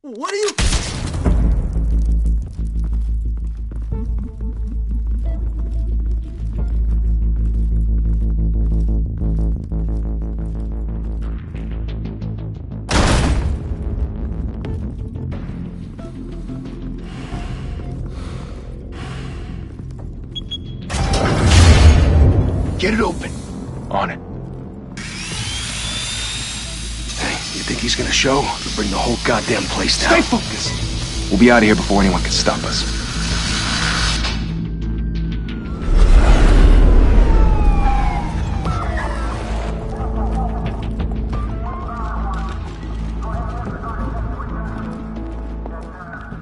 What are you... Get it open. On it. Hey, you think he's gonna show? We'll bring the whole goddamn place down. Stay focused. We'll be out of here before anyone can stop us.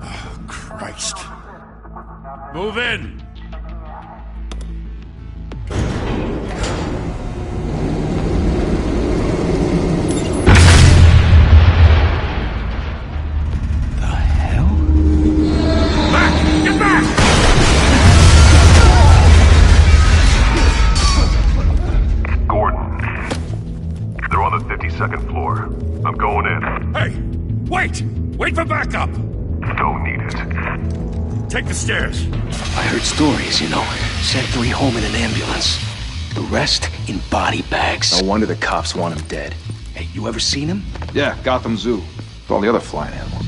Oh, Christ. Move in! Second floor. I'm going in. Hey! Wait! Wait for backup! Don't need it. Take the stairs. I heard stories, you know. Sent 3 home in an ambulance. The rest in body bags. No wonder the cops want him dead. Hey, you ever seen him? Yeah, Gotham Zoo. With all the other flying animals.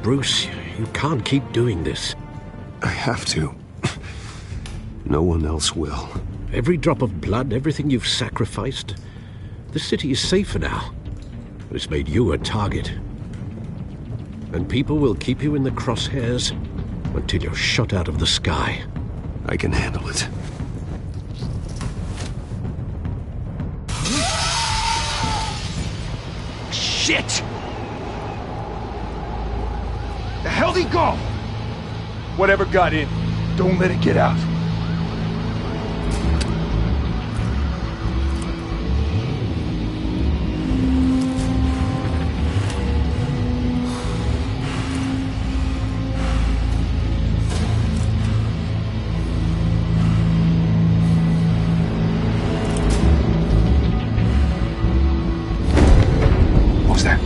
Bruce, you can't keep doing this. I have to. No one else will. Every drop of blood, everything you've sacrificed. The city is safer now. It's made you a target. And people will keep you in the crosshairs until you're shot out of the sky. I can handle it. Shit! The hell'd he go? Whatever got in, Don't let it get out. what was that?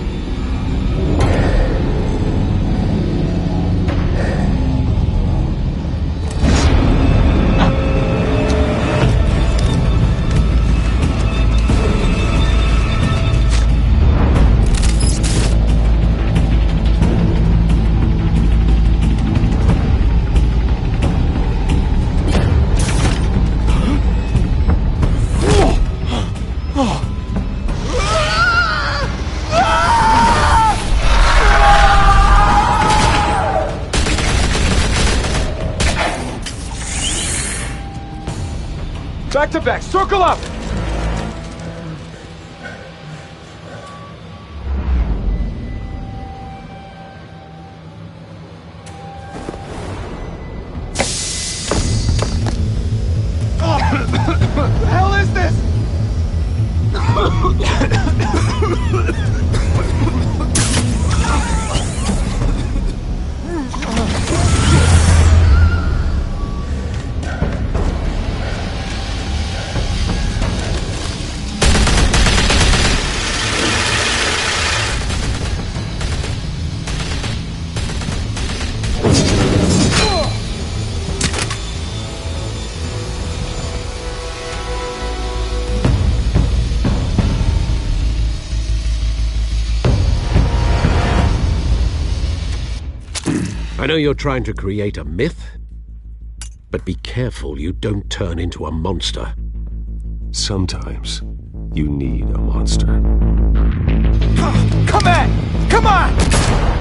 Back to back, circle up! What the hell is this? I know you're trying to create a myth, but be careful you don't turn into a monster. Sometimes you need a monster. Come at! Come on!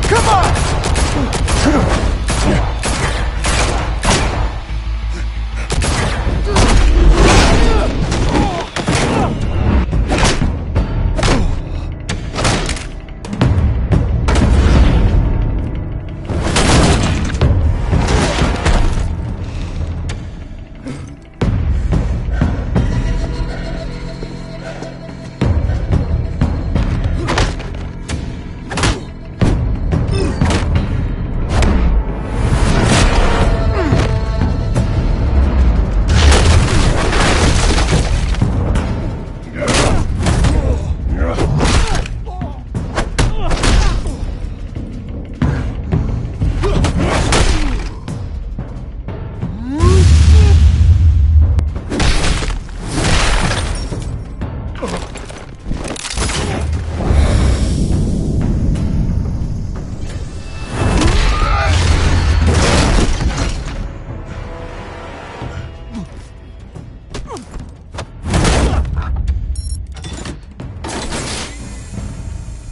Come on!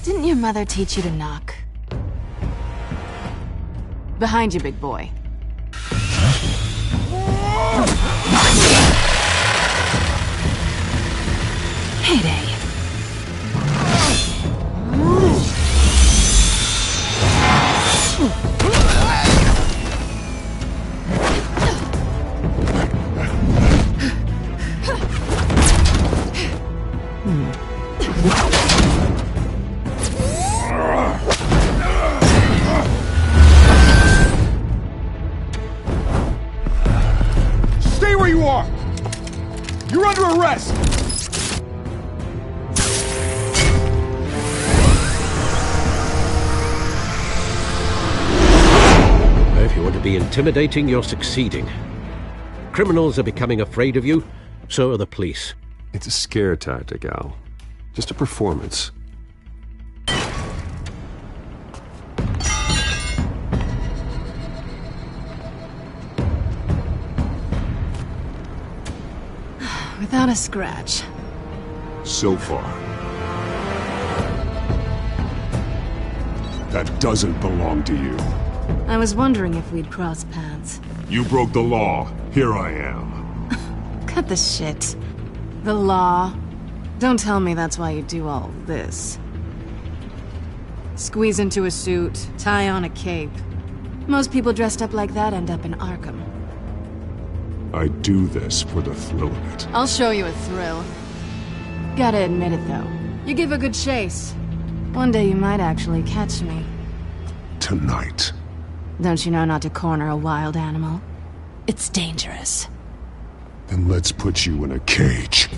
Didn't your mother teach you to knock? Behind you, big boy. Heyday. Stay where you are! You're under arrest! If you want to be intimidating, you're succeeding. Criminals are becoming afraid of you, so are the police. It's a scare tactic, Al. Just a performance. Without a scratch. So far. That doesn't belong to you. I was wondering if we'd cross paths. You broke the law. Here I am. Cut the shit. The law. Don't tell me that's why you do all this. Squeeze into a suit, tie on a cape. Most people dressed up like that end up in Arkham. I do this for the thrill of it. I'll show you a thrill. Gotta admit it, though. You give a good chase. One day you might actually catch me. Tonight. Don't you know not to corner a wild animal? It's dangerous. Then let's put you in a cage.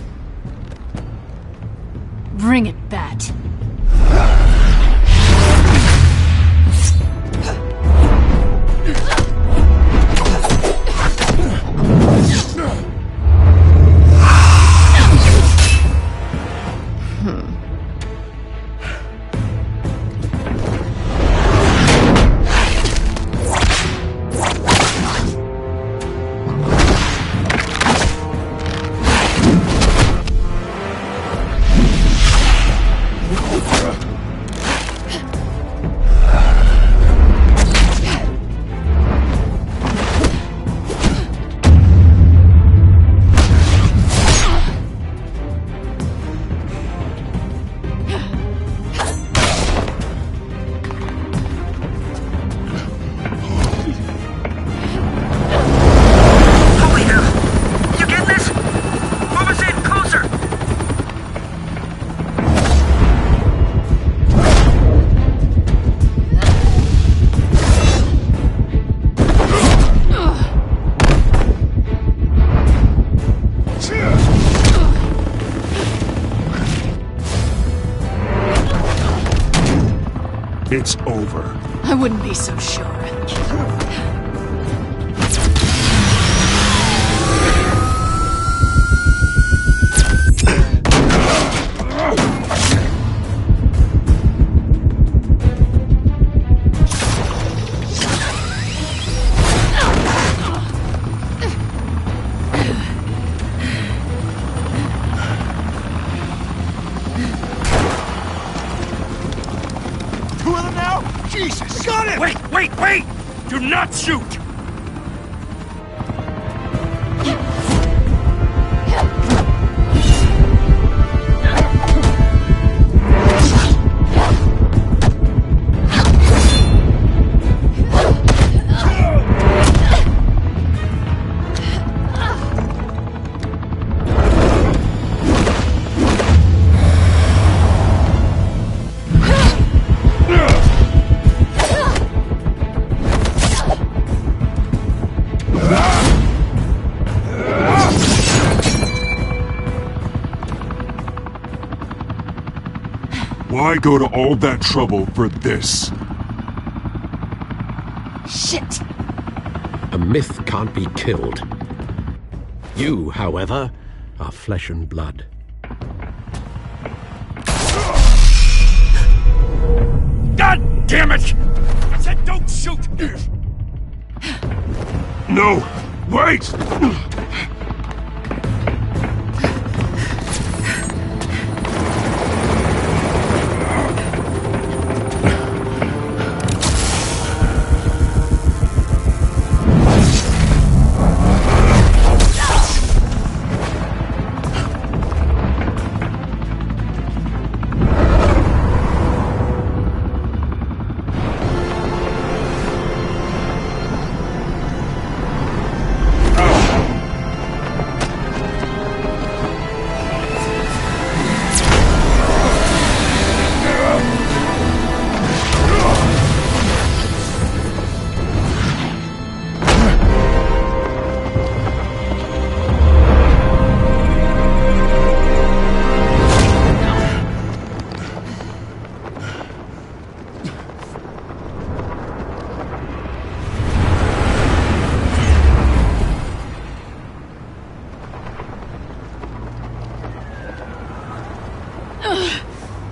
Bring it, Bat. It's over. I wouldn't be so sure. not shoot! Why go to all that trouble for this? Shit! A myth can't be killed. You, however, are flesh and blood. God damn it! I said don't shoot! No! Wait!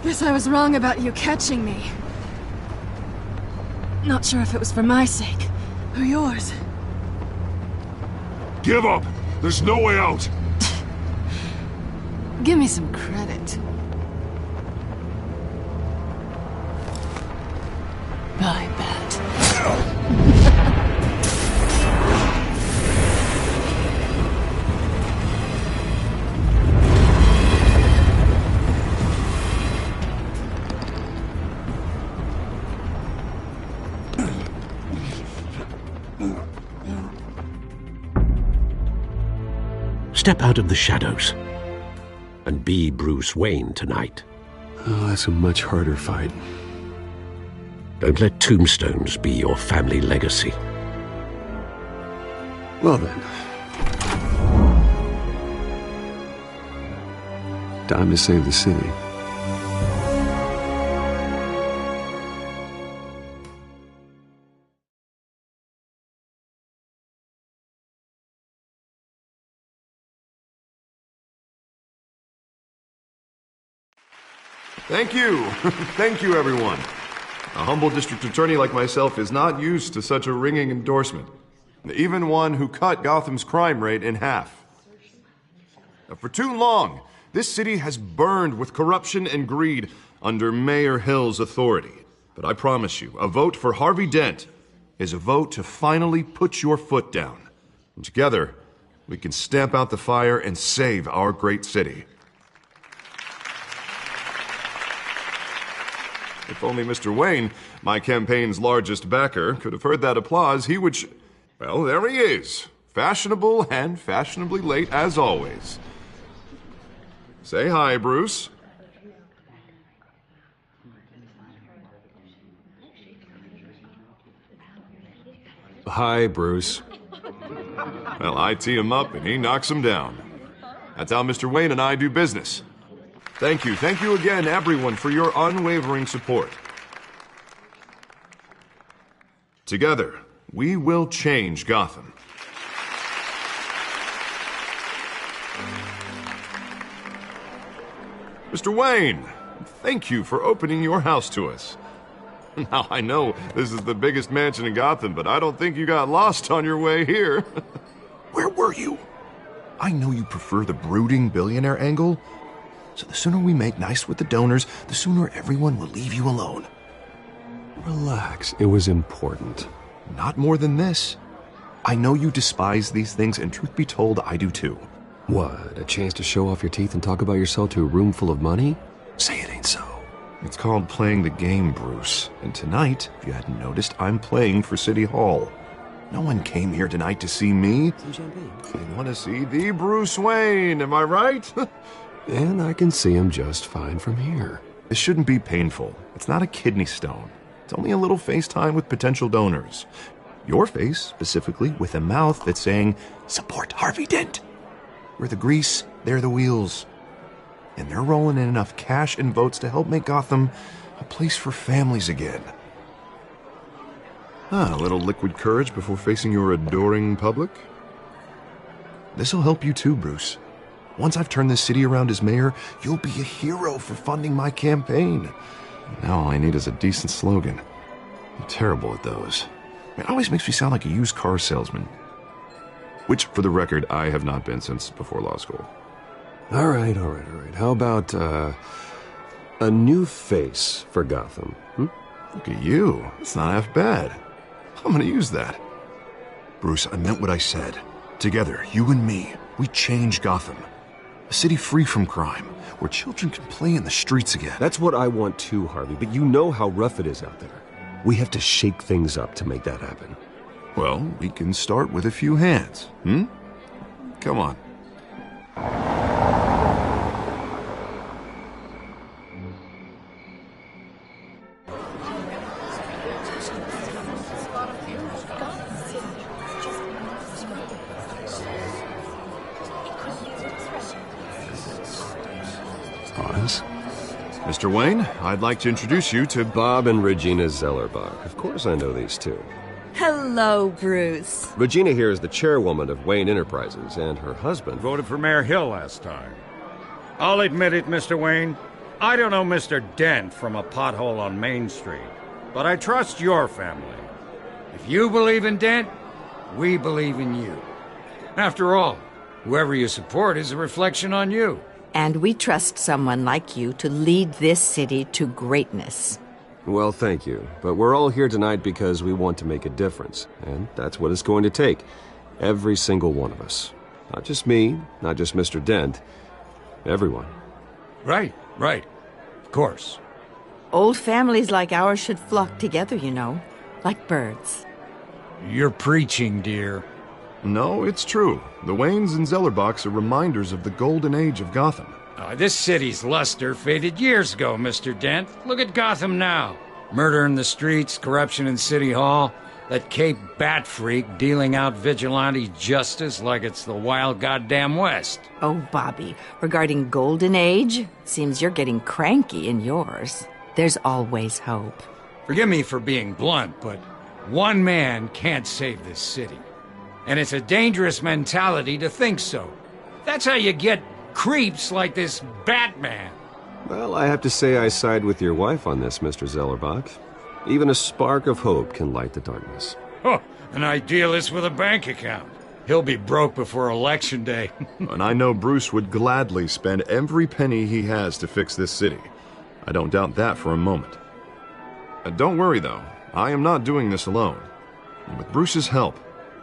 Guess I was wrong about you catching me. Not sure if it was for my sake, or yours. Give up! There's no way out! Give me some credit. I bet. Step out of the shadows and be Bruce Wayne tonight. Oh, that's a much harder fight. Don't let tombstones be your family legacy. Well then. Time to save the city. Thank you. Thank you, everyone. A humble district attorney like myself is not used to such a ringing endorsement. Even one who cut Gotham's crime rate in half. For too long, this city has burned with corruption and greed under Mayor Hill's authority. But I promise you, a vote for Harvey Dent is a vote to finally put your foot down. And together, we can stamp out the fire and save our great city. If only Mr. Wayne, my campaign's largest backer, could have heard that applause, he would well, there he is. Fashionable and fashionably late as always. Say hi, Bruce. Hi, Bruce. Well, I tee him up and he knocks him down. That's how Mr. Wayne and I do business. Thank you again, everyone, for your unwavering support. Together, we will change Gotham. Mr. Wayne, thank you for opening your house to us. Now, I know this is the biggest mansion in Gotham, but I don't think you got lost on your way here. Where were you? I know you prefer the brooding billionaire angle, so the sooner we make nice with the donors, the sooner everyone will leave you alone. Relax. It was important. Not more than this. I know you despise these things, and truth be told, I do too. What, a chance to show off your teeth and talk about yourself to a room full of money? Say it ain't so. It's called playing the game, Bruce. And tonight, if you hadn't noticed, I'm playing for City Hall. No one came here tonight to see me. Some champagne. They want to see the Bruce Wayne, am I right? And I can see him just fine from here. This shouldn't be painful. It's not a kidney stone. It's only a little FaceTime with potential donors. Your face, specifically, with a mouth that's saying, support Harvey Dent. We're the grease, they're the wheels. And they're rolling in enough cash and votes to help make Gotham a place for families again. A little liquid courage before facing your adoring public. This'll help you too, Bruce. Once I've turned this city around as mayor, you'll be a hero for funding my campaign. Now all I need is a decent slogan. I'm terrible at those. It always makes me sound like a used car salesman. Which, for the record, I have not been since before law school. All right. How about, a new face for Gotham, Look at you. It's not half bad. I'm gonna use that. Bruce, I meant what I said. Together, you and me, we change Gotham. A city free from crime, where children can play in the streets again. That's what I want too, Harvey, but you know how rough it is out there. We have to shake things up to make that happen. Well, we can start with a few hands, Come on. Hans? Mr. Wayne, I'd like to introduce you to Bob and Regina Zellerbach. Of course I know these two. Hello, Bruce. Regina here is the chairwoman of Wayne Enterprises, and her husband... Voted for Mayor Hill last time. I'll admit it, Mr. Wayne. I don't know Mr. Dent from a pothole on Main Street, but I trust your family. If you believe in Dent, we believe in you. After all, whoever you support is a reflection on you. And we trust someone like you to lead this city to greatness. Well, thank you. But we're all here tonight because we want to make a difference. And that's what it's going to take. Every single one of us. Not just me, not just Mr. Dent. Everyone. Right. Of course. Old families like ours should flock together, you know, like birds. You're preaching, dear. No, it's true. The Waynes and Zellerbachs are reminders of the golden age of Gotham. This city's luster faded years ago, Mr. Dent. Look at Gotham now. Murder in the streets, corruption in City Hall, that Cape Bat freak dealing out vigilante justice like it's the wild goddamn West. Oh, Bobby, regarding Golden Age, seems you're getting cranky in yours. There's always hope. Forgive me for being blunt, but one man can't save this city. And it's a dangerous mentality to think so. That's how you get creeps like this Batman. Well, I have to say I side with your wife on this, Mr. Zellerbach. Even a spark of hope can light the darkness. Oh, an idealist with a bank account. He'll be broke before Election Day. And I know Bruce would gladly spend every penny he has to fix this city. I don't doubt that for a moment. Don't worry, though. I am not doing this alone. And with Bruce's help,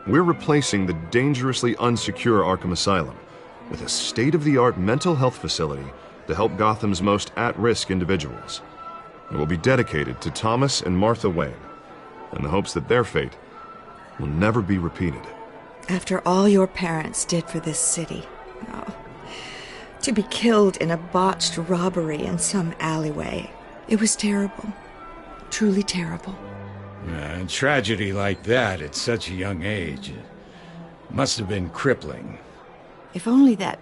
we're replacing the dangerously unsecure Arkham Asylum with a state-of-the-art mental health facility to help Gotham's most at-risk individuals. It will be dedicated to Thomas and Martha Wayne, in the hopes that their fate will never be repeated. After all your parents did for this city, to be killed in a botched robbery in some alleyway, it was terrible. Truly terrible. A tragedy like that at such a young age must have been crippling. If only that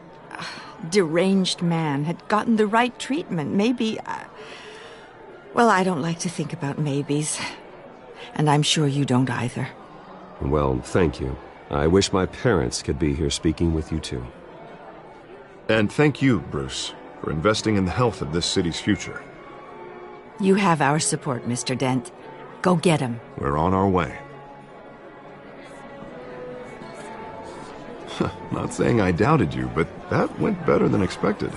deranged man had gotten the right treatment, maybe... Well, I don't like to think about maybes. And I'm sure you don't either. Well, thank you. I wish my parents could be here speaking with you too. And thank you, Bruce, for investing in the health of this city's future. You have our support, Mr. Dent. Go get him. We're on our way. Not saying I doubted you, but that went better than expected.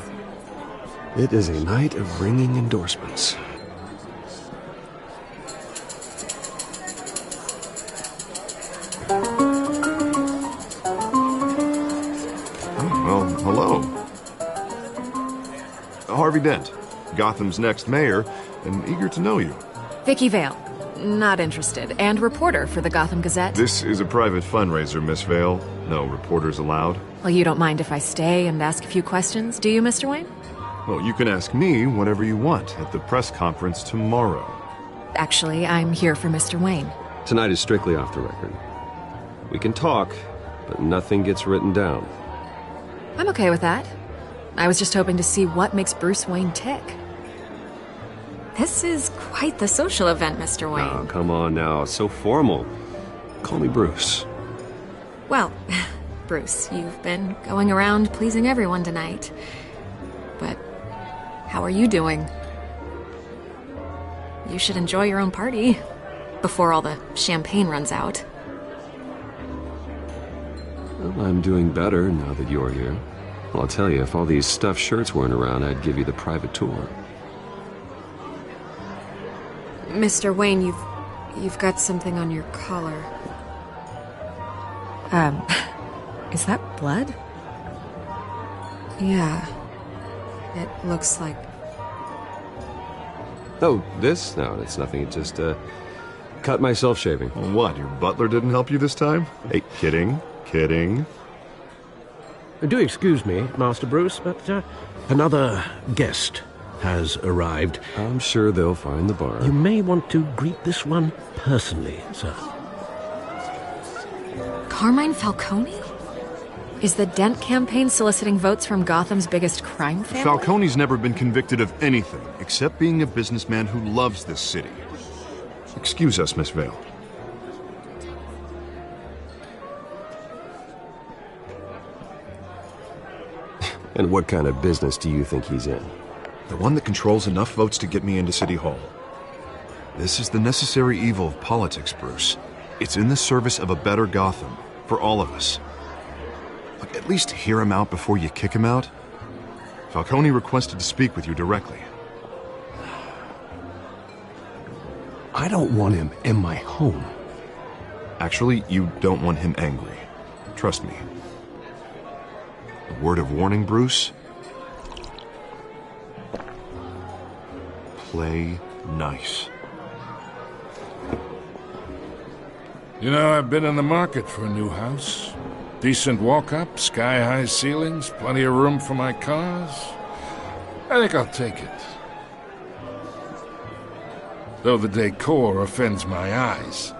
It is a night of ringing endorsements. hello. Harvey Dent, Gotham's next mayor, and eager to know you. Vicky Vale. Not interested. And reporter for the Gotham Gazette. This is a private fundraiser, Miss Vale. No reporters allowed. Well, you don't mind if I stay and ask a few questions, do you, Mr. Wayne? Well, you can ask me whatever you want at the press conference tomorrow. Actually, I'm here for Mr. Wayne. Tonight is strictly off the record. We can talk, but nothing gets written down. I'm okay with that. I was just hoping to see what makes Bruce Wayne tick. This is quite the social event, Mr. Wayne. Oh, come on now. It's so formal. Call me Bruce. Well, Bruce, you've been going around pleasing everyone tonight. But how are you doing? You should enjoy your own party before all the champagne runs out. Well, I'm doing better now that you're here. Well, I'll tell you, if all these stuffed shirts weren't around, I'd give you the private tour. Mr. Wayne, you've got something on your collar. Is that blood? Yeah. It looks like... Oh, this? No, it's nothing. It just, cut myself shaving. Well, what, your butler didn't help you this time? Hey, kidding. Do excuse me, Master Bruce, but another guest has arrived. I'm sure they'll find the bar. You may want to greet this one personally, sir. Carmine Falcone? Is the Dent campaign soliciting votes from Gotham's biggest crime family? Falcone's never been convicted of anything except being a businessman who loves this city. Excuse us, Miss Vale. And what kind of business do you think he's in? The one that controls enough votes to get me into City Hall. This is the necessary evil of politics, Bruce. It's in the service of a better Gotham, for all of us. Look, at least hear him out before you kick him out. Falcone requested to speak with you directly. I don't want him in my home. Actually, you don't want him angry. Trust me. A word of warning, Bruce. Play nice. You know, I've been in the market for a new house. Decent walk-up, sky-high ceilings, plenty of room for my cars. I think I'll take it. Though the decor offends my eyes.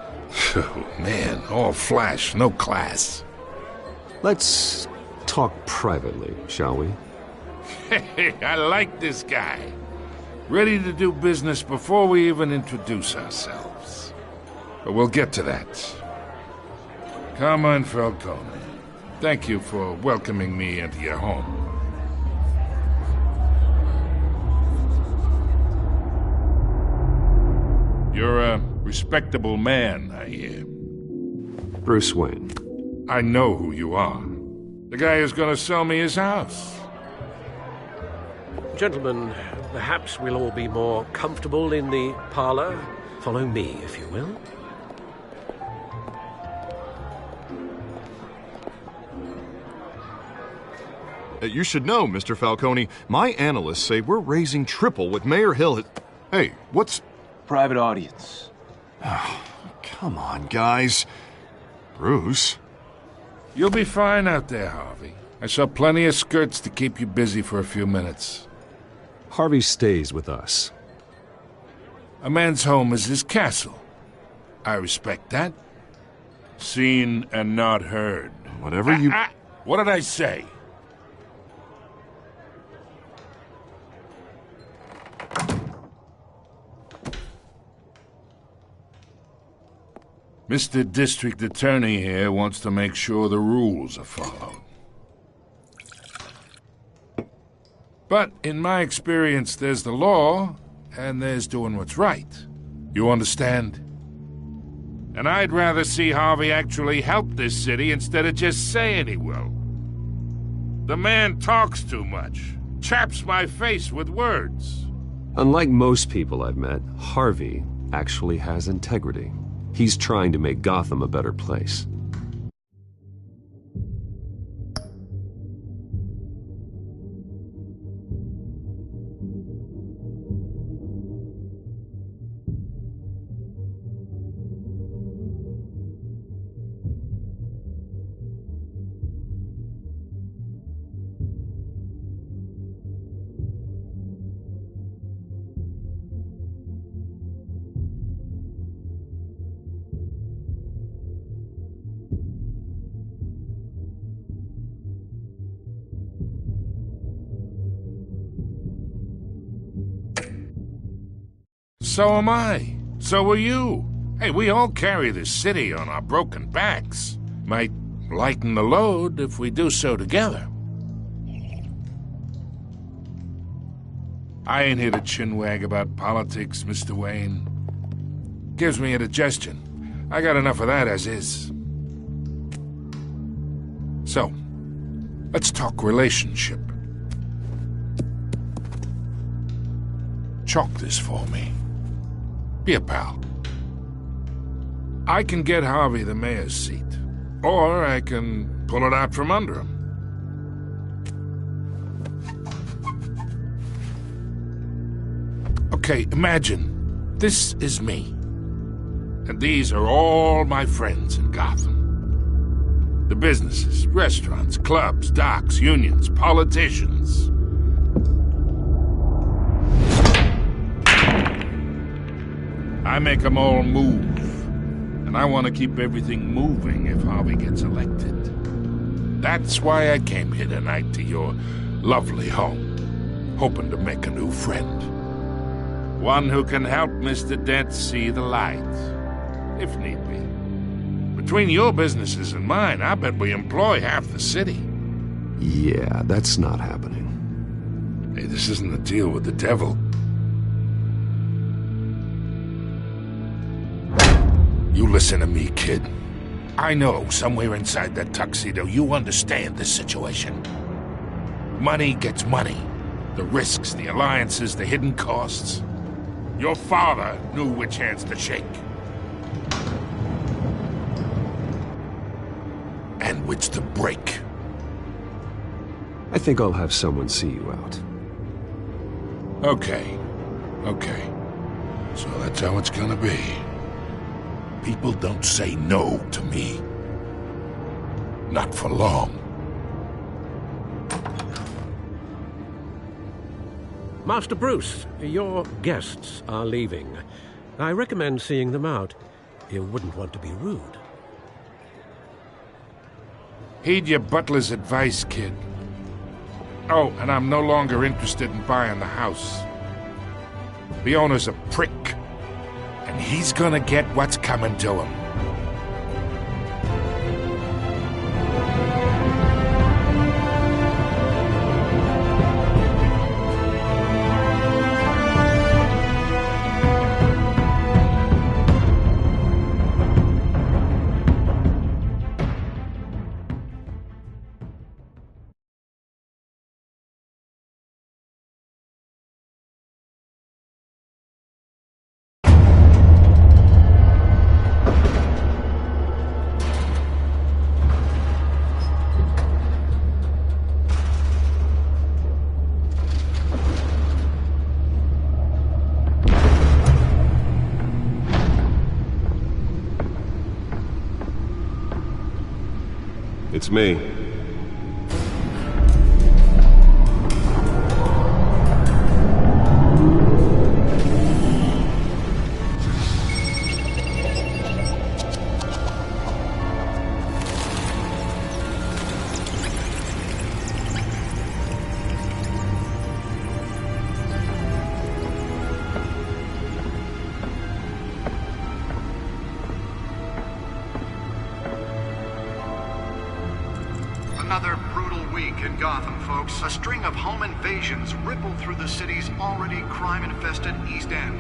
Oh, man, all flash, no class. Let's talk privately, shall we? Hey, I like this guy. Ready to do business before we even introduce ourselves. But we'll get to that. Carmine Falcone, thank you for welcoming me into your home. You're a respectable man, I hear. Bruce Wayne. I know who you are. The guy who's gonna sell me his house. Gentlemen, perhaps we'll all be more comfortable in the parlor. Follow me, if you will. You should know, Mr. Falcone, my analysts say we're raising triple what Mayor Hill had... Hey, what's... Private audience. Oh, come on, guys. Bruce? You'll be fine out there, Harvey. I saw plenty of skirts to keep you busy for a few minutes. Harvey stays with us. A man's home is his castle. I respect that. Seen and not heard. Whatever you... What did I say? Mr. District Attorney here wants to make sure the rules are followed. But in my experience, there's the law, and there's doing what's right. You understand? And I'd rather see Harvey actually help this city instead of just saying he will. The man talks too much, chaps my face with words. Unlike most people I've met, Harvey actually has integrity. He's trying to make Gotham a better place. So am I. So are you. Hey, we all carry this city on our broken backs. Might lighten the load if we do so together. I ain't here to chinwag about politics, Mr. Wayne. Gives me indigestion. I got enough of that as is. So, let's talk relationship. Chalk this for me. Be a pal. I can get Harvey the mayor's seat, or I can pull it out from under him. Okay, imagine this is me, and these are all my friends in Gotham. The businesses, restaurants, clubs, docks, unions, politicians. I make them all move. And I want to keep everything moving if Harvey gets elected. That's why I came here tonight to your lovely home, hoping to make a new friend. One who can help Mr. Dent see the light, if need be. Between your businesses and mine, I bet we employ half the city. Yeah, that's not happening. Hey, this isn't a deal with the devil. You listen to me, kid. I know somewhere inside that tuxedo you understand this situation. Money gets money. The risks, the alliances, the hidden costs. Your father knew which hands to shake. And which to break. I think I'll have someone see you out. Okay. So that's how it's gonna be. People don't say no to me. Not for long. Master Bruce, your guests are leaving. I recommend seeing them out. You wouldn't want to be rude. Heed your butler's advice, kid. Oh, and I'm no longer interested in buying the house. The owner's a prick. And he's gonna get what's coming to him. It's me. Another brutal week in Gotham, folks. A string of home invasions rippled through the city's already crime-infested East End.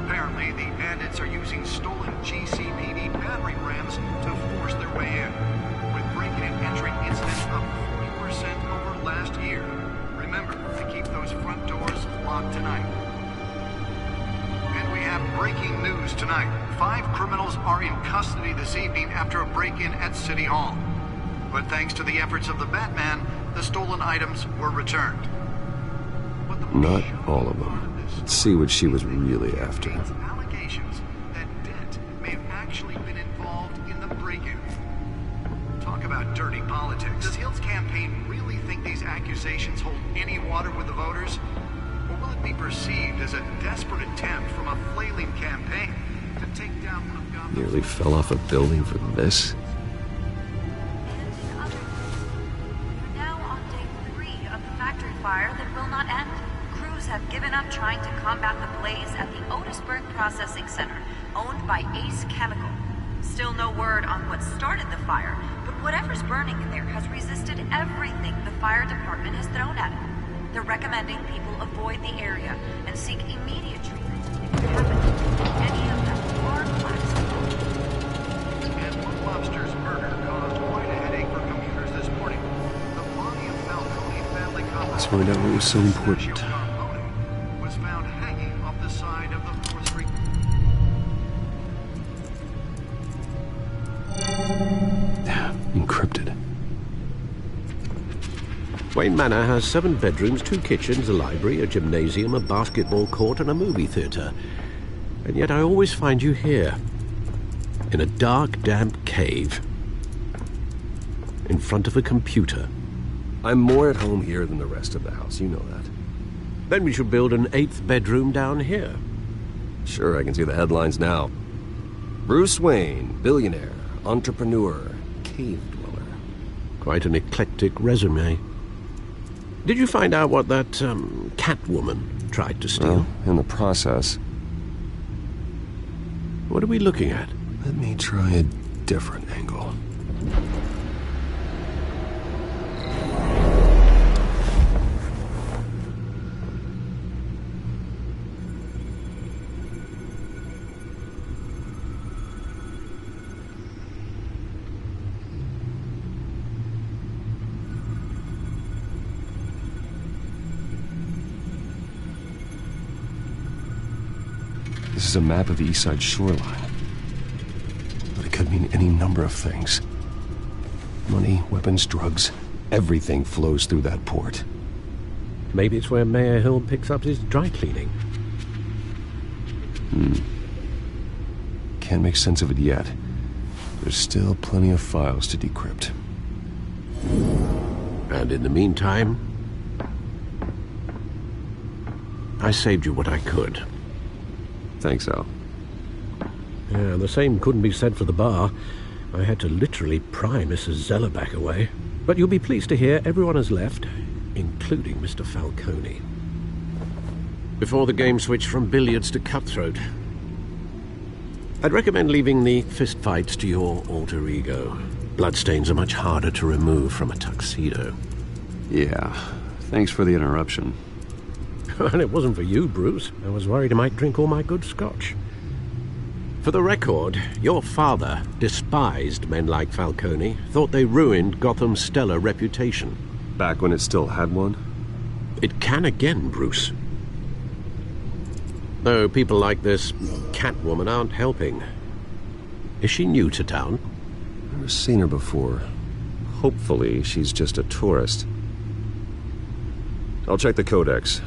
Apparently, the bandits are using stolen GCPD battering rams to force their way in, with break-in and entering incidents up 40% over last year. Remember to keep those front doors locked tonight. And we have breaking news tonight. 5 criminals are in custody this evening after a break-in at City Hall. But thanks to the efforts of the Batman, the stolen items were returned. Not all of them. Let's see what she was really after. Allegations that Dent may have actually been involved in the break-in. Talk about dirty politics. Does Hill's campaign really think these accusations hold any water with the voters? Or will it be perceived as a desperate attempt from a flailing campaign to take down one of Gotham's... Nearly fell off a building for this? Fire that will not end. Crews crews have given up trying to combat the blaze at the Otisburg Processing Center, owned by Ace Chemical. Still no word on what started the fire, but whatever's burning in there has resisted everything the fire department has thrown at it. They're recommending people avoid the area and seek immediate treatment if it happens. Many of them are flaxseed. And Blue Lobster's murder caused quite a headache for commuters this morning. The body of Falcone family compound. Let's find out what was so important. Was found hanging off the side of the 4th Street. Encrypted. Wayne Manor has 7 bedrooms, 2 kitchens, a library, a gymnasium, a basketball court, and a movie theatre. And yet I always find you here, in a dark, damp cave, in front of a computer. I'm more at home here than the rest of the house, you know that. Then we should build an 8th bedroom down here. Sure, I can see the headlines now. Bruce Wayne, billionaire, entrepreneur, cave dweller. Quite an eclectic resume. Did you find out what that, Catwoman tried to steal? Well, in the process. What are we looking at? Let me try a different angle. This is a map of the East Side shoreline. But it could mean any number of things. Money, weapons, drugs, everything flows through that port. Maybe it's where Mayor Hill picks up his dry cleaning. Can't make sense of it yet. There's still plenty of files to decrypt. And in the meantime, I saved you what I could. Thanks, Al. Yeah, the same couldn't be said for the bar. I had to literally pry Mrs. Zellerback away. But you'll be pleased to hear everyone has left, including Mr. Falcone. Before the game switched from billiards to cutthroat. I'd recommend leaving the fistfights to your alter ego. Bloodstains are much harder to remove from a tuxedo. Yeah, thanks for the interruption. And it wasn't for you, Bruce. I was worried I might drink all my good scotch. For the record, your father despised men like Falcone, thought they ruined Gotham's stellar reputation. Back when it still had one? It can again, Bruce. Though people like this Catwoman aren't helping. Is she new to town? Never seen her before. Hopefully she's just a tourist. I'll check the codex.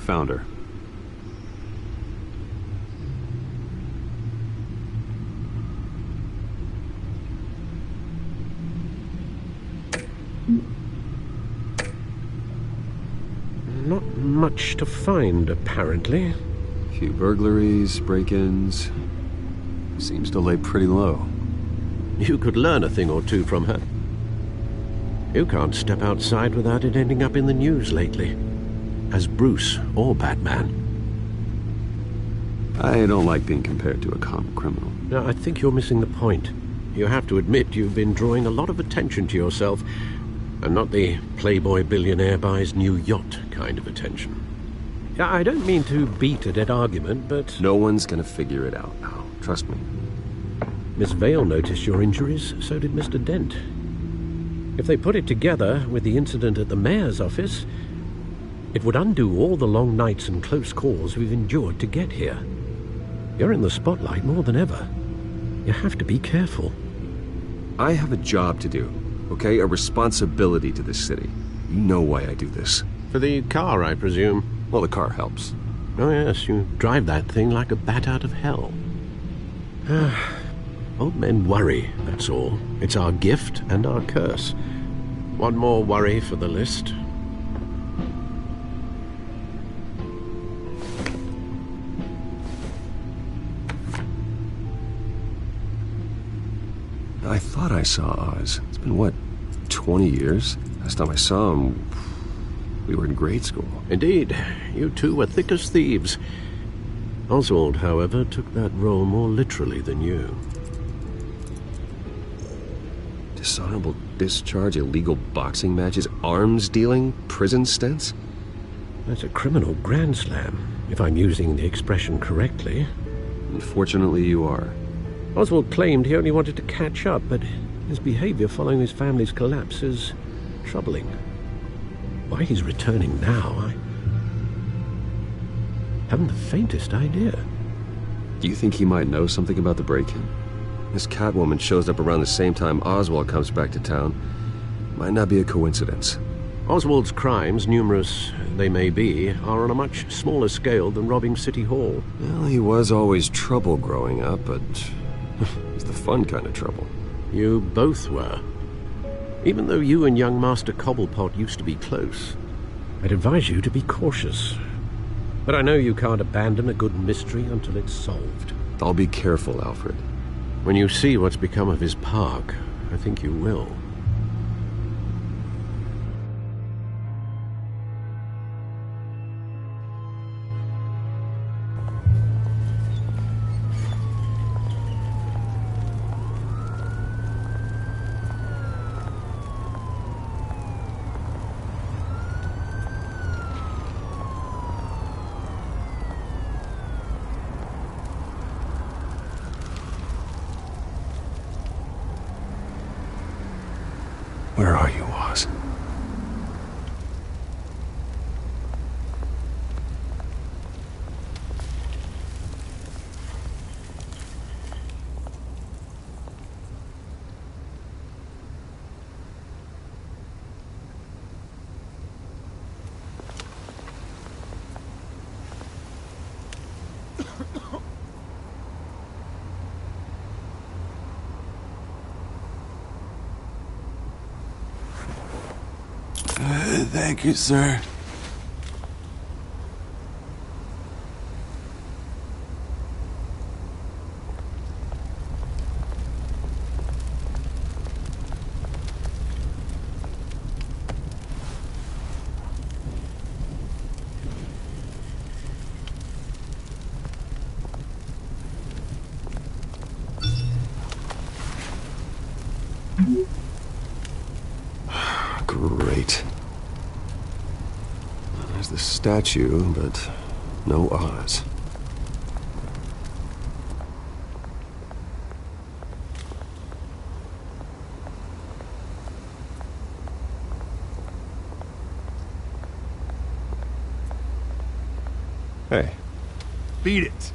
Found her. Not much to find, apparently. A few burglaries, break-ins. Seems to lay pretty low. You could learn a thing or two from her. You can't step outside without it ending up in the news lately. As Bruce or Batman. I don't like being compared to a common criminal. No, I think you're missing the point. You have to admit you've been drawing a lot of attention to yourself, and not the playboy billionaire buys new yacht kind of attention. I don't mean to beat a dead argument, but... No one's gonna figure it out now. Trust me. Miss Vale noticed your injuries, so did Mr. Dent. If they put it together with the incident at the mayor's office, it would undo all the long nights and close calls we've endured to get here. You're in the spotlight more than ever. You have to be careful. I have a job to do, okay? A responsibility to this city. You know why I do this. For the car, I presume? Well, the car helps. Oh yes, you drive that thing like a bat out of hell. Old men worry, that's all. It's our gift and our curse. One more worry for the list. I thought I saw Oz. It's been, what, 20 years? Last time I saw him, we were in grade school. Indeed. You two were thick as thieves. Oswald, however, took that role more literally than you. Dishonorable discharge, illegal boxing matches, arms dealing, prison stints? That's a criminal grand slam, if I'm using the expression correctly. Unfortunately, you are. Oswald claimed he only wanted to catch up, but his behavior following his family's collapse is troubling. Why he's returning now, I haven't the faintest idea. Do you think he might know something about the break-in? This Catwoman shows up around the same time Oswald comes back to town. Might not be a coincidence. Oswald's crimes, numerous they may be, are on a much smaller scale than robbing City Hall. Well, he was always trouble growing up, but it's the fun kind of trouble. You both were. Even though you and young Master Cobblepot used to be close, I'd advise you to be cautious. But I know you can't abandon a good mystery until it's solved. I'll be careful, Alfred. When you see what's become of his park, I think you will. Where are you, Oz? Thank you, sir. Great. There's the statue, but no Oz. Hey. Beat it.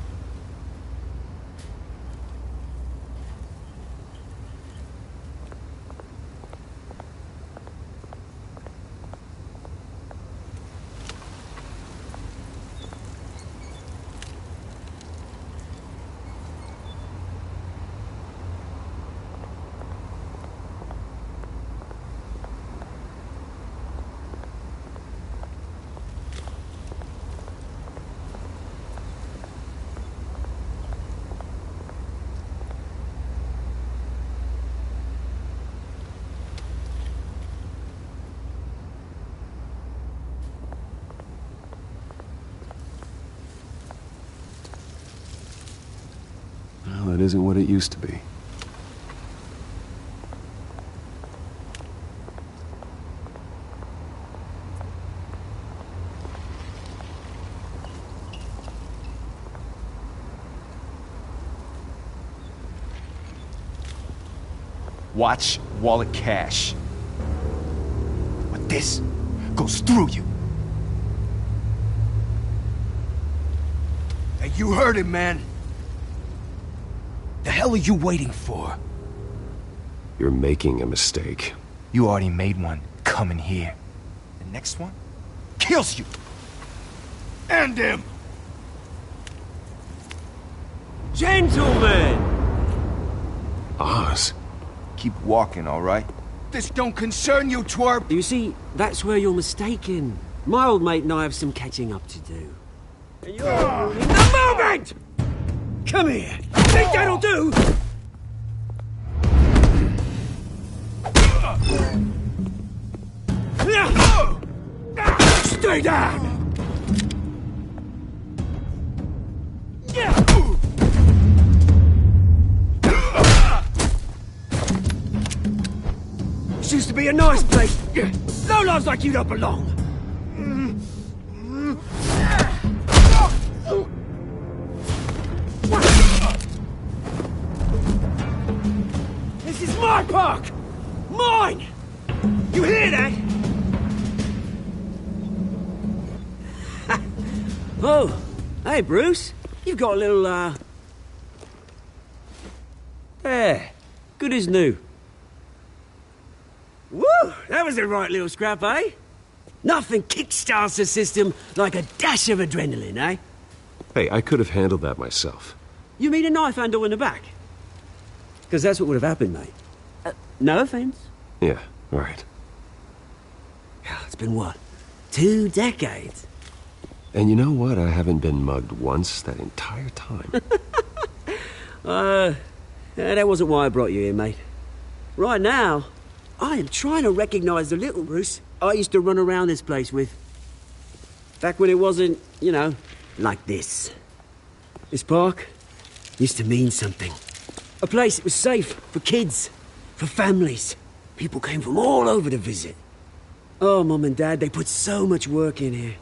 Well, it isn't what it used to be. Watch wallet cash. But this goes through you. Hey, you heard it, man. The hell are you waiting for? You're making a mistake. You already made one coming here. The next one kills you. And him. Gentlemen! Oz. Keep walking, all right? This don't concern you, twerp! You see, that's where you're mistaken. My old mate and I have some catching up to do. And you're in the moment! Come here! Think that'll do? Stay down! This used to be a nice place. No lives like you don't belong. This is my park! Mine! You hear that? Oh, hey Bruce. You've got a little, There. Good as new. Woo! That was a right little scrap, eh? Nothing kickstarts the system like a dash of adrenaline, eh? Hey, I could have handled that myself. You mean a knife handle in the back? Because that's what would have happened, mate. No offense. Yeah, right. It's been what? 2 decades? And you know what? I haven't been mugged once that entire time. That wasn't why I brought you here, mate. Right now, I am trying to recognize the little Bruce I used to run around this place with. Back when it wasn't, you know, like this. This park used to mean something. A place that was safe for kids, for families. People came from all over to visit. Oh, Mum and Dad, they put so much work in here.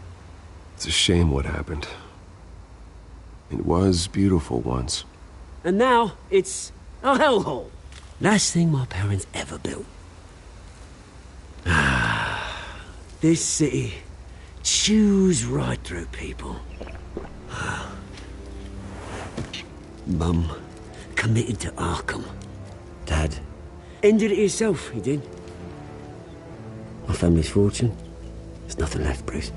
It's a shame what happened. It was beautiful once. And now, it's a hellhole. Last thing my parents ever built. This city chews right through people. Mum committed to Arkham. Dad ended it himself, he did. My family's fortune. There's nothing left, Bruce.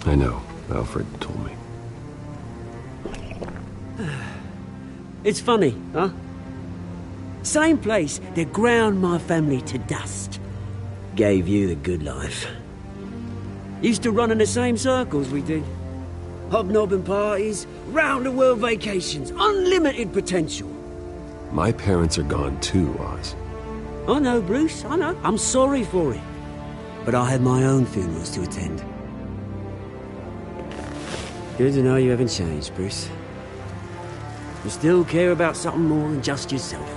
I know. Alfred told me. It's funny, huh? Same place that ground my family to dust. Gave you the good life. Used to run in the same circles we did. Hobnobbing parties, round-the-world vacations, unlimited potential. My parents are gone too, Oz. I know, Bruce, I know. I'm sorry for it. But I had my own funerals to attend. Good to know you haven't changed, Bruce. You still care about something more than just yourself.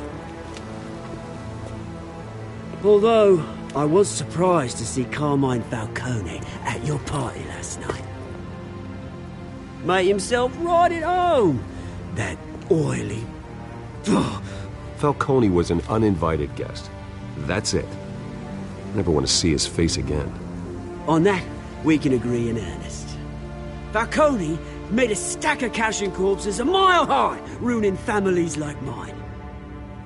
Although, I was surprised to see Carmine Falcone at your party last night. Made himself right at home. That oily... Falcone was an uninvited guest. That's it. Never want to see his face again. On that, we can agree in earnest. Falcone made a stack of cash and corpses a mile high, ruining families like mine.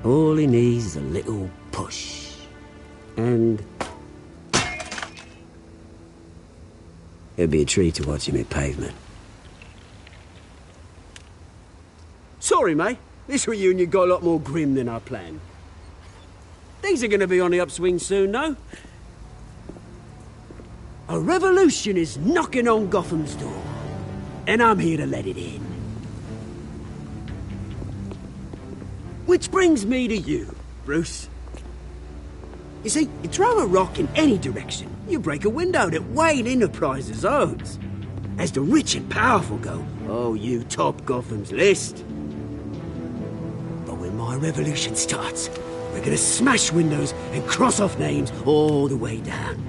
All he needs is a little push. And... it'd be a treat to watch him hit pavement. Sorry, mate. This reunion got a lot more grim than I planned. Things are going to be on the upswing soon, though. A revolution is knocking on Gotham's door. And I'm here to let it in. Which brings me to you, Bruce. You see, you throw a rock in any direction, you break a window that Wayne Enterprises owns. As the rich and powerful go, oh, you top Gotham's list. But when my revolution starts, we're gonna smash windows and cross off names all the way down.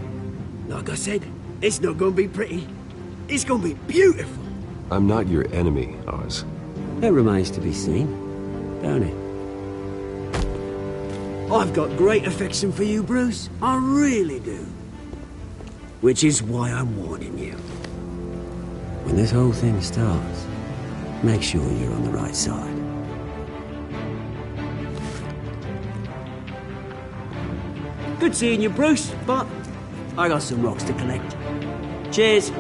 Like I said, it's not gonna be pretty. It's gonna be beautiful. I'm not your enemy, Oz. That remains to be seen, don't it? I've got great affection for you, Bruce. I really do. Which is why I'm warning you. When this whole thing starts, make sure you're on the right side. Good seeing you, Bruce, but I got some rocks to collect. Cheers.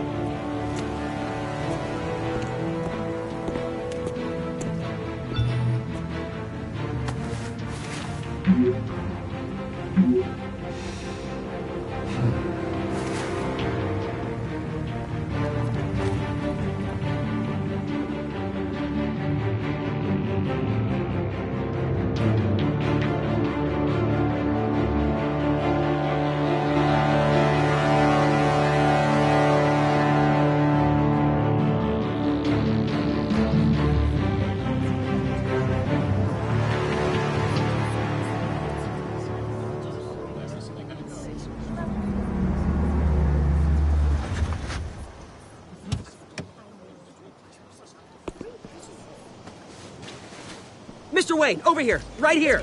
Mr. Wayne, over here, right here.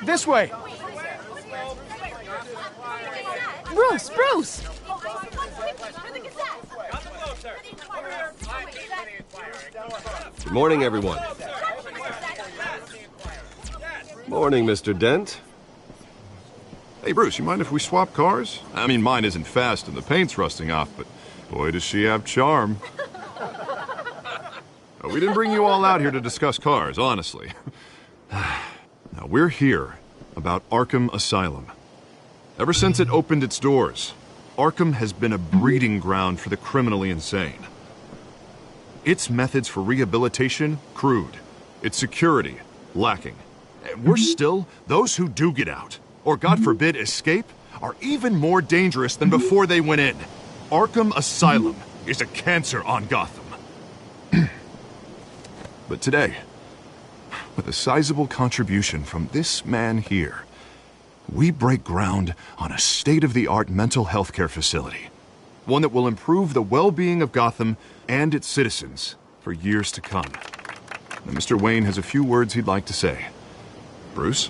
This way. Bruce! Good morning, everyone. Morning, Mr. Dent. Hey, Bruce, you mind if we swap cars? I mean, mine isn't fast and the paint's rusting off, but boy, does she have charm. We didn't bring you all out here to discuss cars, honestly. Now, we're here about Arkham Asylum. Ever since it opened its doors, Arkham has been a breeding ground for the criminally insane. Its methods for rehabilitation, crude. Its security, lacking. And worse still, those who do get out, or God forbid escape, are even more dangerous than before they went in. Arkham Asylum is a cancer on Gotham. But today, with a sizable contribution from this man here, we break ground on a state-of-the-art mental health care facility. One that will improve the well-being of Gotham and its citizens for years to come. Now, Mr. Wayne has a few words he'd like to say. Bruce?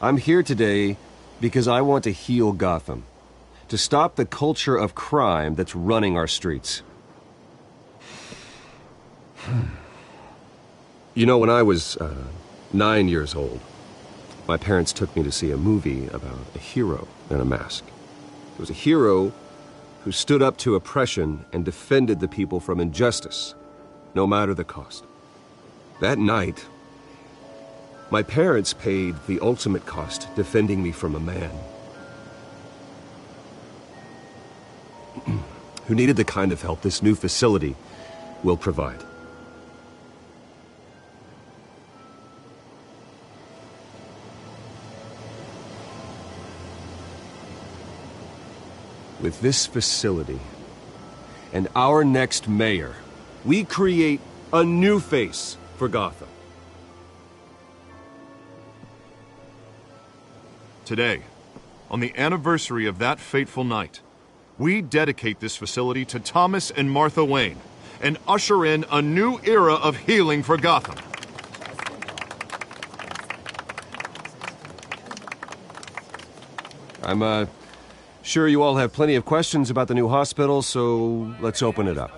I'm here today because I want to heal Gotham. To stop the culture of crime that's running our streets. You know, when I was 9 years old, my parents took me to see a movie about a hero in a mask. It was a hero who stood up to oppression and defended the people from injustice, no matter the cost. That night, my parents paid the ultimate cost defending me from a man who needed the kind of help this new facility will provide. With this facility and our next mayor, we create a new face for Gotham. Today, on the anniversary of that fateful night, we dedicate this facility to Thomas and Martha Wayne and usher in a new era of healing for Gotham. I'm sure you all have plenty of questions about the new hospital, so let's open it up.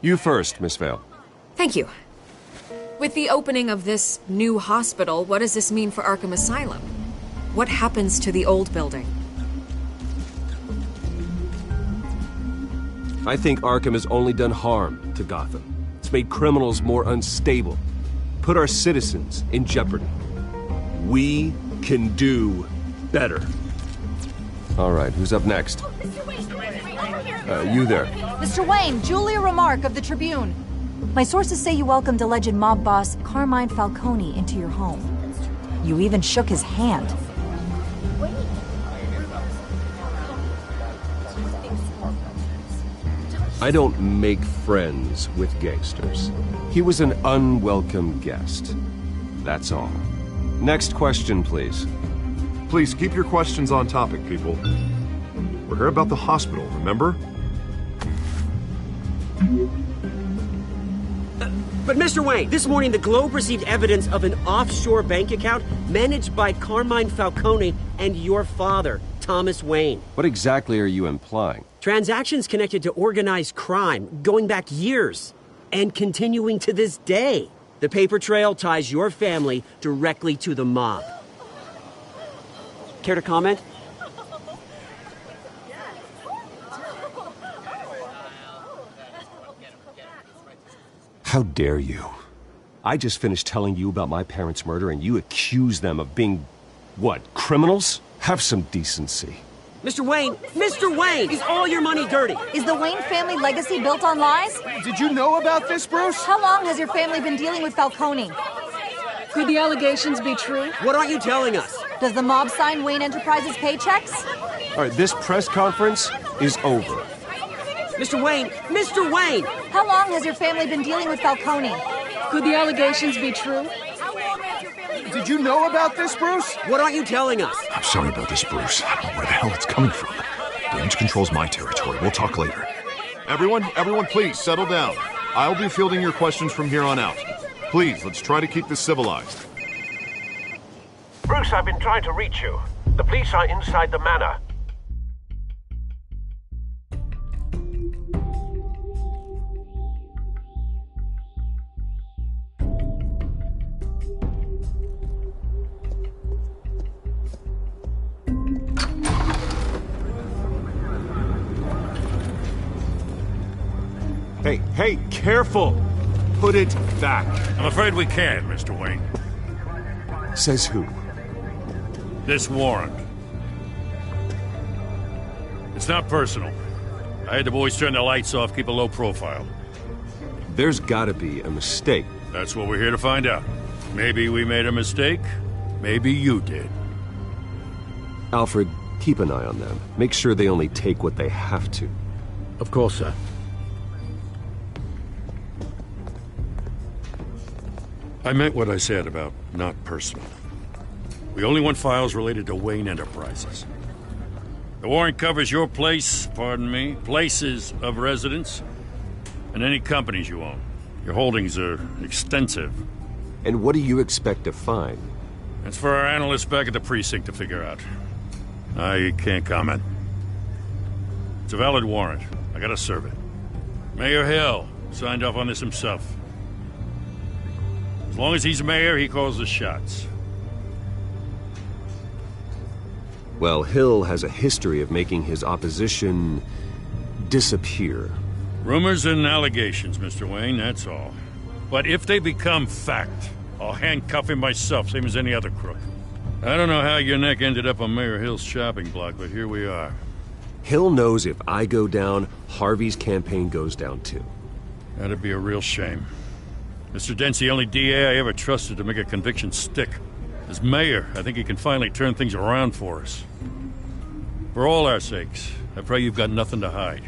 You first, Miss Vale. Thank you. With the opening of this new hospital, what does this mean for Arkham Asylum? What happens to the old building? I think Arkham has only done harm to Gotham. It's made criminals more unstable, put our citizens in jeopardy. We can do better. All right, who's up next? You there. Mr. Wayne, Julia Remark of the Tribune. My sources say you welcomed alleged mob boss Carmine Falcone into your home. You even shook his hand. I don't make friends with gangsters. He was an unwelcome guest. That's all. Next question, please. Please keep your questions on topic, people. We're here about the hospital, remember? But Mr. Wayne, this morning the Globe received evidence of an offshore bank account managed by Carmine Falcone and your father, Thomas Wayne. What exactly are you implying? Transactions connected to organized crime, going back years, and continuing to this day. The paper trail ties your family directly to the mob. Care to comment? How dare you? I just finished telling you about my parents' murder and you accuse them of being, what, criminals? Have some decency. Mr. Wayne! Mr. Wayne! Is all your money dirty? Is the Wayne family legacy built on lies? Did you know about this, Bruce? How long has your family been dealing with Falcone? Could the allegations be true? What aren't you telling us? Does the mob sign Wayne Enterprises paychecks? All right, this press conference is over. Mr. Wayne! Mr. Wayne! How long has your family been dealing with Falcone? Could the allegations be true? Did you know about this, Bruce? What aren't you telling us? I'm sorry about this, Bruce. I don't know where the hell it's coming from. Damage control's my territory. We'll talk later. Everyone, please, settle down. I'll be fielding your questions from here on out. Please, let's try to keep this civilized. Bruce, I've been trying to reach you. The police are inside the manor. Hey, careful! Put it back. I'm afraid we can't, Mr. Wayne. Says who? This warrant. It's not personal. I had the boys turn the lights off, keep a low profile. There's gotta be a mistake. That's what we're here to find out. Maybe we made a mistake. Maybe you did. Alfred, keep an eye on them. Make sure they only take what they have to. Of course, sir. I meant what I said about not personal. We only want files related to Wayne Enterprises. The warrant covers your place, pardon me, places of residence, and any companies you own. Your holdings are extensive. And what do you expect to find? That's for our analysts back at the precinct to figure out. I can't comment. It's a valid warrant. I gotta serve it. Mayor Hill signed off on this himself. As long as he's mayor, he calls the shots. Well, Hill has a history of making his opposition disappear. Rumors and allegations, Mr. Wayne, that's all. But if they become fact, I'll handcuff him myself, same as any other crook. I don't know how your neck ended up on Mayor Hill's shopping block, but here we are. Hill knows if I go down, Harvey's campaign goes down too. That'd be a real shame. Mr. Dent's the only DA I ever trusted to make a conviction stick. As mayor, I think he can finally turn things around for us. For all our sakes, I pray you've got nothing to hide.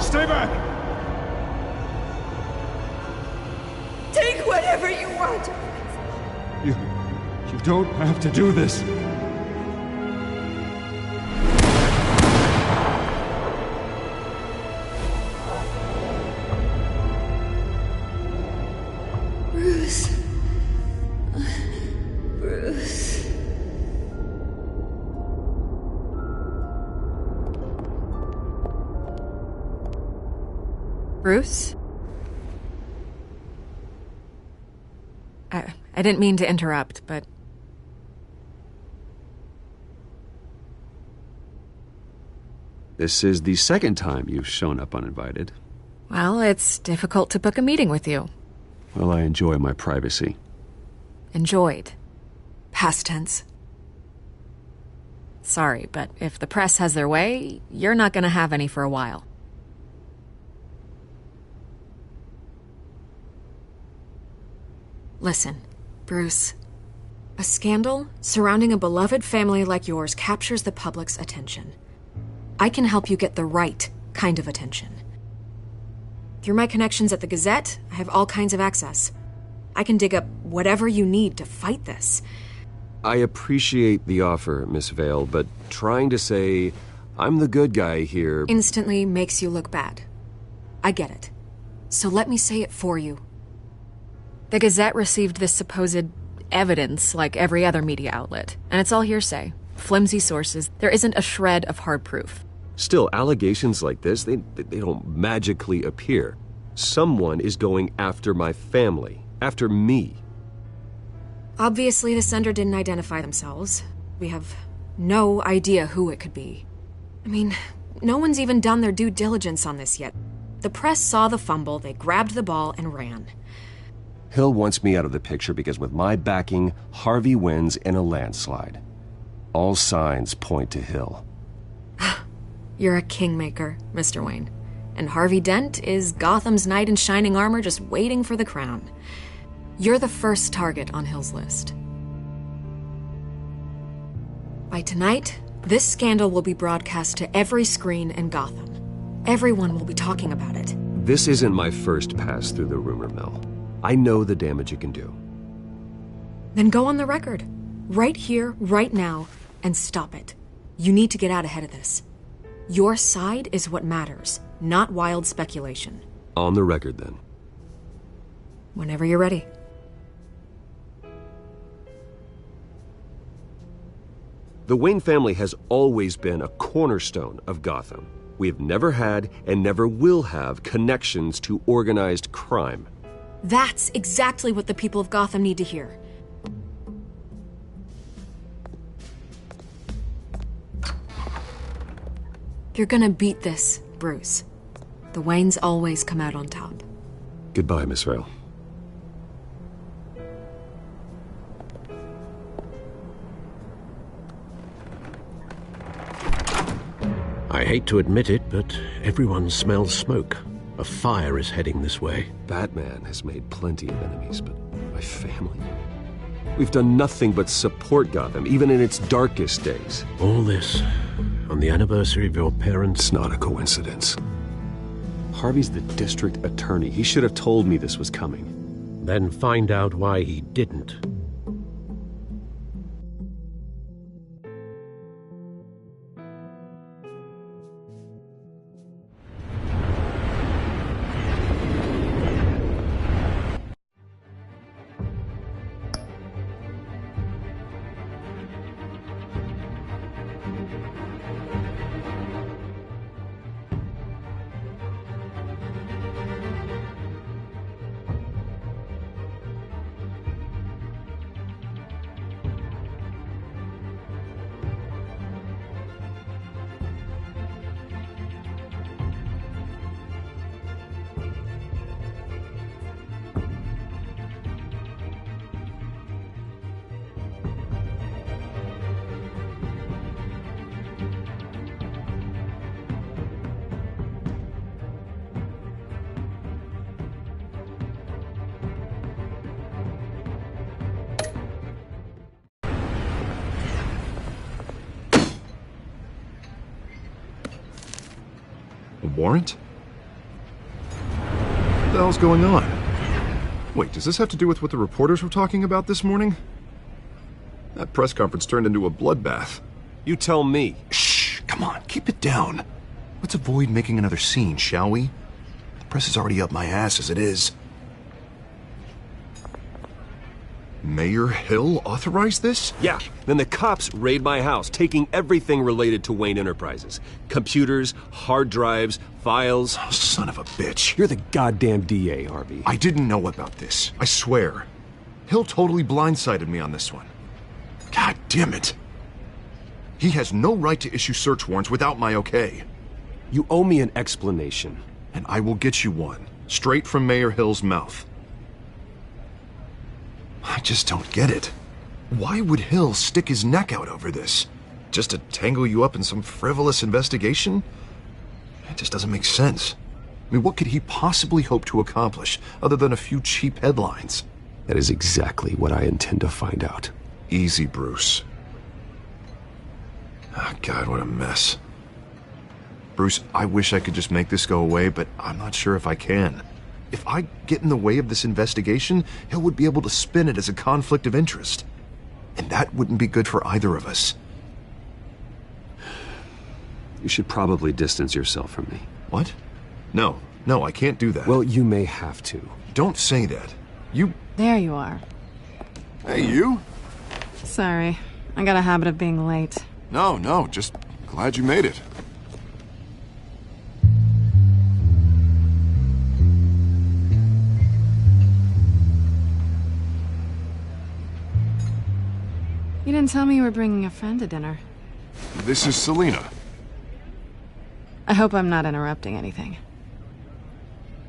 Stay back! Take whatever you want. You don't have to do this. Bruce. Bruce. Bruce? I didn't mean to interrupt, but... This is the second time you've shown up uninvited. Well, it's difficult to book a meeting with you. Well, I enjoy my privacy. Enjoyed. Past tense. Sorry, but if the press has their way, you're not gonna have any for a while. Listen, Bruce, A scandal surrounding a beloved family like yours captures the public's attention. I can help you get the right kind of attention. Through my connections at the Gazette, I have all kinds of access. I can dig up whatever you need to fight this. I appreciate the offer, Miss Vale, but trying to say I'm the good guy here instantly makes you look bad. I get it. So let me say it for you. The Gazette received this supposed evidence like every other media outlet, and it's all hearsay. Flimsy sources. There isn't a shred of hard proof. Still, allegations like this, they don't magically appear. Someone is going after my family, after me. Obviously, the sender didn't identify themselves. We have no idea who it could be. I mean, no one's even done their due diligence on this yet. The press saw the fumble, they grabbed the ball and ran. Hill wants me out of the picture because with my backing, Harvey wins in a landslide. All signs point to Hill. You're a kingmaker, Mr. Wayne. And Harvey Dent is Gotham's knight in shining armor just waiting for the crown. You're the first target on Hill's list. By tonight, this scandal will be broadcast to every screen in Gotham. Everyone will be talking about it. This isn't my first pass through the rumor mill. I know the damage it can do. Then go on the record. Right here, right now, and stop it. You need to get out ahead of this. Your side is what matters, not wild speculation. On the record, then. Whenever you're ready. The Wayne family has always been a cornerstone of Gotham. We have never had and never will have connections to organized crime. That's exactly what the people of Gotham need to hear. You're gonna beat this, Bruce. The Waynes always come out on top. Goodbye, Miss Vale. I hate to admit it, but everyone smells smoke. A fire is heading this way. Batman has made plenty of enemies, but my family... We've done nothing but support Gotham, even in its darkest days. All this on the anniversary of your parents'... It's not a coincidence. Harvey's the district attorney. He should have told me this was coming. Then find out why he didn't. Warrant? What the hell's going on? Wait, does this have to do with what the reporters were talking about this morning? That press conference turned into a bloodbath. You tell me. Shh, come on, keep it down. Let's avoid making another scene, shall we? The press is already up my ass as it is. Mayor Hill authorized this? Yeah, then the cops raid my house, taking everything related to Wayne Enterprises. Computers, hard drives, files. Oh, son of a bitch. You're the goddamn DA, Harvey. I didn't know about this. I swear. Hill totally blindsided me on this one. God damn it. He has no right to issue search warrants without my okay. You owe me an explanation. And I will get you one, straight from Mayor Hill's mouth. I just don't get it. Why would Hill stick his neck out over this? Just to tangle you up in some frivolous investigation? It just doesn't make sense. I mean, what could he possibly hope to accomplish other than a few cheap headlines? That is exactly what I intend to find out. Easy, Bruce. Oh, God, what a mess. Bruce, I wish I could just make this go away, but I'm not sure if I can. If I get in the way of this investigation, Hill would be able to spin it as a conflict of interest. And that wouldn't be good for either of us. You should probably distance yourself from me. What? No, I can't do that. Well, you may have to. Don't say that. You... There you are. Hey, you? Sorry. I got a habit of being late. No, just glad you made it. You didn't tell me you were bringing a friend to dinner. This is Selina. I hope I'm not interrupting anything.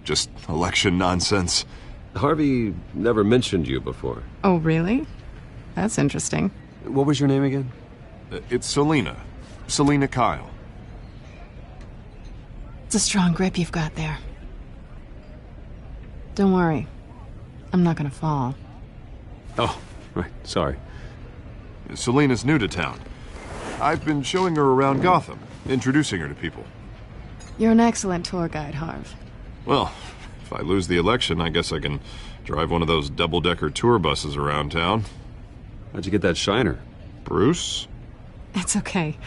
Just election nonsense. Harvey never mentioned you before. Oh, really? That's interesting. What was your name again? It's Selina. Selina Kyle. It's a strong grip you've got there. Don't worry. I'm not gonna fall. Oh, right. Sorry. Selina's new to town. I've been showing her around Gotham, introducing her to people. You're an excellent tour guide, Harv. Well, if I lose the election, I guess I can drive one of those double-decker tour buses around town. How'd you get that shiner? Bruce? It's okay.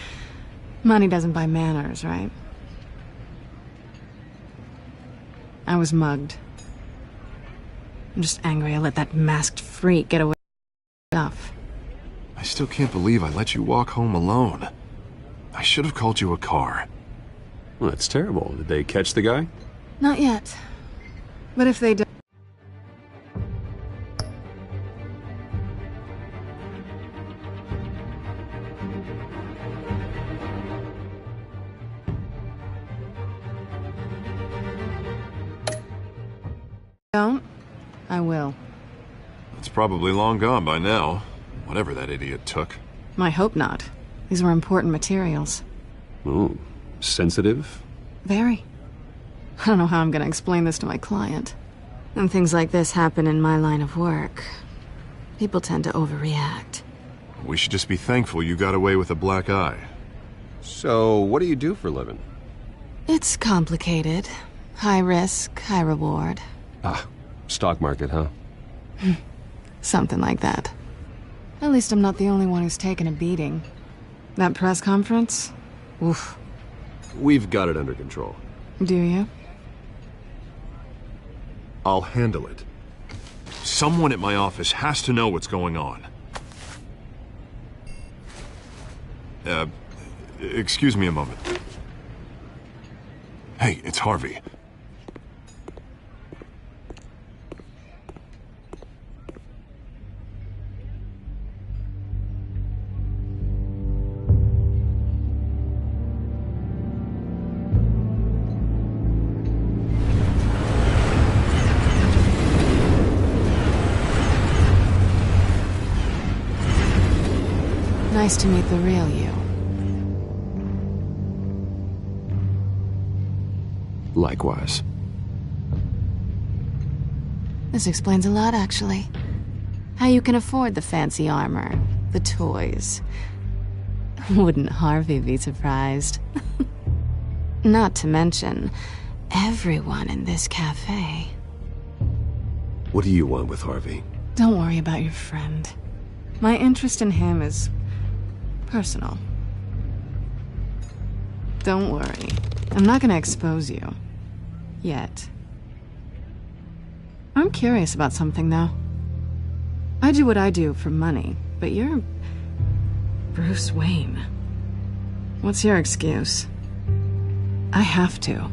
Money doesn't buy manners, right? I was mugged. I'm just angry I let that masked freak get away with stuff. I still can't believe I let you walk home alone. I should have called you a car. Well, that's terrible. Did they catch the guy? Not yet. But if they do... don't, I will. It's probably long gone by now. Whatever that idiot took. I hope not. These were important materials. Ooh, sensitive? Very. I don't know how I'm gonna explain this to my client. When things like this happen in my line of work, people tend to overreact. We should just be thankful you got away with a black eye. So, what do you do for a living? It's complicated. High risk, high reward. Ah, stock market, huh? Something like that. At least I'm not the only one who's taken a beating. That press conference? Oof. We've got it under control. Do you? I'll handle it. Someone at my office has to know what's going on. Excuse me a moment. Hey, it's Harvey. Nice to meet the real you. Likewise. This explains a lot, actually. How you can afford the fancy armor, the toys. Wouldn't Harvey be surprised? Not to mention, everyone in this cafe. What do you want with Harvey? Don't worry about your friend. My interest in him is personal. Don't worry. I'm not gonna expose you. Yet. I'm curious about something, though. I do what I do for money, but you're... Bruce Wayne. What's your excuse? I have to.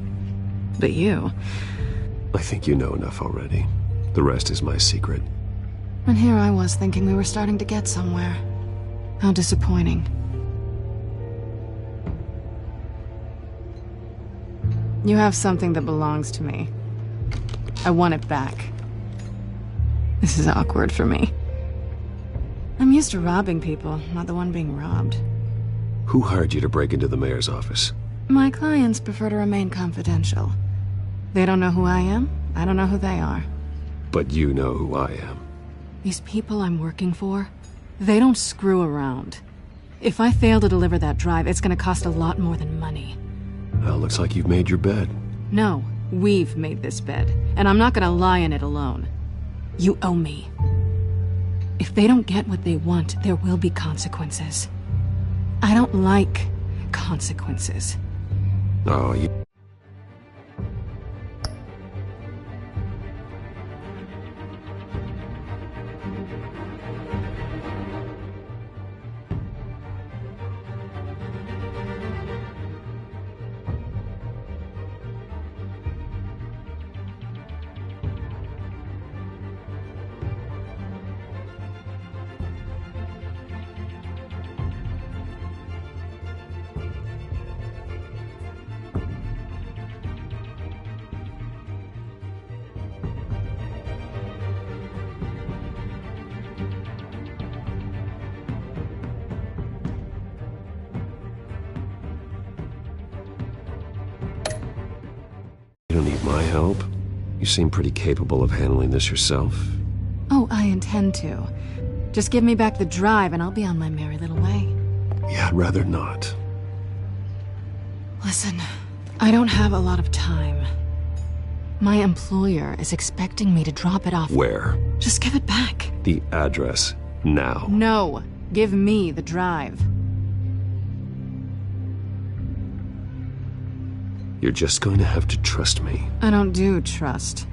But you... I think you know enough already. The rest is my secret. And here I was thinking we were starting to get somewhere. How disappointing. You have something that belongs to me. I want it back. This is awkward for me. I'm used to robbing people, not the one being robbed. Who hired you to break into the mayor's office? My clients prefer to remain confidential. They don't know who I am, I don't know who they are. But you know who I am. These people I'm working for, They don't screw around. If I fail to deliver that drive, it's gonna cost a lot more than money. Well, looks like you've made your bed. No, we've made this bed, and I'm not gonna lie in it alone. You owe me. If they don't get what they want, there will be consequences. I don't like consequences. Oh, you... You don't need my help. You seem pretty capable of handling this yourself. Oh, I intend to. Just give me back the drive and I'll be on my merry little way. Yeah, I'd rather not. Listen, I don't have a lot of time. My employer is expecting me to drop it off. Where? Just give it back. The address, now. No, give me the drive. You're just going to have to trust me. I don't do trust.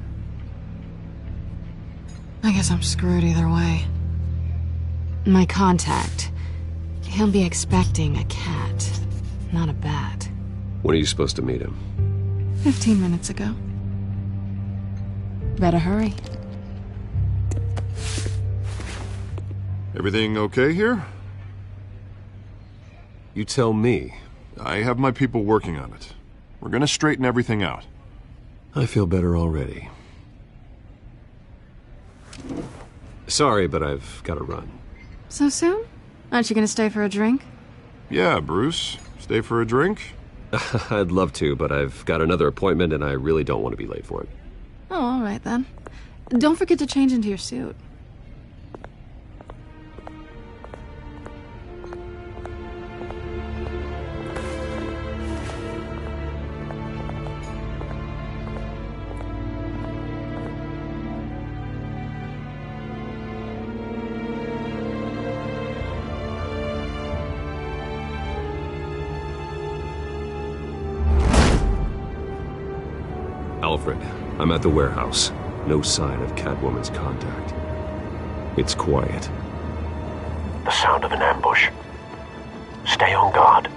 I guess I'm screwed either way. My contact, he'll be expecting a cat, not a bat. When are you supposed to meet him? 15 minutes ago. Better hurry. Everything okay here? You tell me. I have my people working on it. We're gonna straighten everything out. I feel better already. Sorry, but I've got to run. So soon? Aren't you gonna stay for a drink? Yeah, Bruce. Stay for a drink? I'd love to, but I've got another appointment and I really don't want to be late for it. Oh, all right then. Don't forget to change into your suit. Alfred, I'm at the warehouse. No sign of Catwoman's contact. It's quiet. The sound of an ambush. Stay on guard.